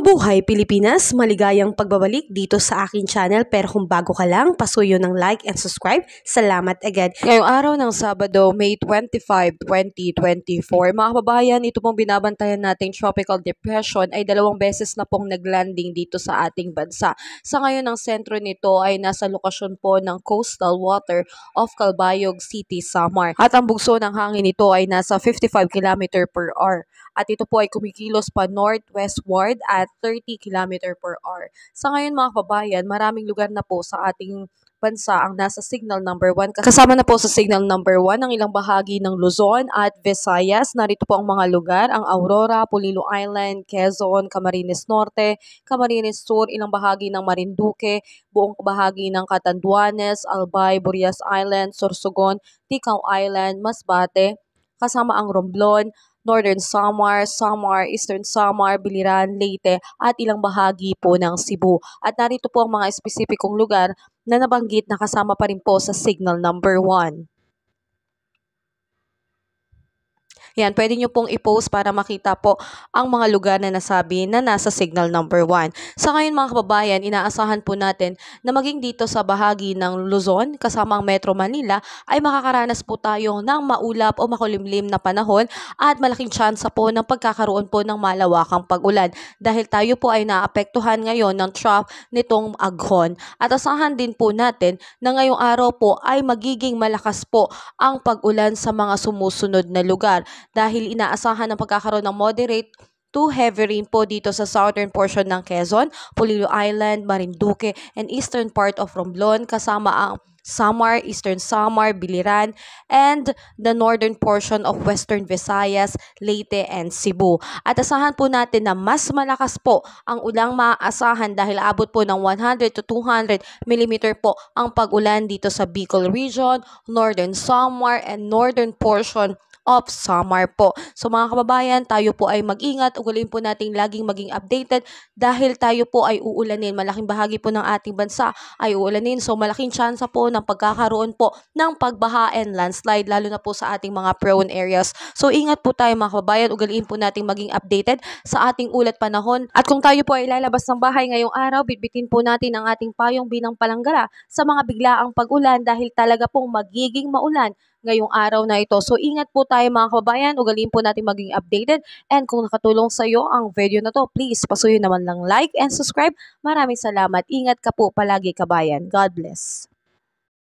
Mabuhay Pilipinas! Maligayang pagbabalik dito sa aking channel, pero kung bago ka lang, pasuyo ng like and subscribe. Salamat agad. Ngayong araw ng Sabado, May 25, 2024, mga kababayan, ito pong binabantayan nating tropical depression ay 2 beses na pong naglanding dito sa ating bansa. Sa ngayon, ang sentro nito ay nasa lokasyon po ng coastal water of Calbayog City, Samar. At ang bugso ng hangin nito ay nasa 55 km per hour. At ito po ay kumikilos pa northwestward at 30 km per hour. Sa ngayon mga kababayan, maraming lugar na po sa ating bansa ang nasa signal number 1. Kasama na po sa signal number 1 ang ilang bahagi ng Luzon at Visayas. Narito po ang mga lugar, ang Aurora, Polillo Island, Quezon, Camarines Norte, Camarines Sur, ilang bahagi ng Marinduque, buong bahagi ng Catanduanes, Albay, Burias Island, Sorsogon, Ticao Island, Masbate, kasama ang Romblon, Northern Samar, Eastern Samar, Biliran, Leyte at ilang bahagi po ng Cebu. At narito po ang mga espesipikong lugar na nabanggit na kasama pa rin po sa signal number 1. Yan, pwede nyo pong i-post para makita po ang mga lugar na nasabi na nasa signal number 1. Sa ngayon mga kababayan, inaasahan po natin na maging dito sa bahagi ng Luzon, kasama ang Metro Manila, ay makakaranas po tayo ng maulap o makulimlim na panahon at malaking tsansa po ng pagkakaroon po ng malawakang pag-ulan dahil tayo po ay naapektuhan ngayon ng trough nitong aghon. At asahan din po natin na ngayong araw po ay magiging malakas po ang pag-ulan sa mga sumusunod na lugar dahil inaasahan ng pagkakaroon ng moderate to heavy rain po dito sa southern portion ng Quezon, Polillo Island, Marinduque, and eastern part of Romblon, kasama ang Samar, Eastern Samar, Biliran, and the northern portion of Western Visayas, Leyte, and Cebu. At asahan po natin na mas malakas po ang ulang maaasahan dahil abot po ng 100 to 200 mm po ang pag-ulan dito sa Bicol Region, Northern Samar, and northern portion of Samar po. So mga kababayan, tayo po ay mag-ingat. Ugaliin po nating laging maging updated dahil tayo po ay uulanin. Malaking bahagi po ng ating bansa ay uulanin. So malaking tsansa po ng pagkakaroon po ng pagbaha and landslide lalo na po sa ating mga prone areas. So ingat po tayo mga kababayan. Ugaliin po nating maging updated sa ating ulat panahon. At kung tayo po ay lalabas ng bahay ngayong araw, bitbitin po natin ang ating payong bilang palanggara sa mga biglaang pag-ulan dahil talaga pong magiging maulan ngayong araw na ito. So ingat po tayo mga kababayan, ugaliin po natin maging updated, and kung nakatulong sa iyo ang video na to, please pasuyo naman lang like and subscribe. Maraming salamat. Ingat ka po palagi kabayan. God bless.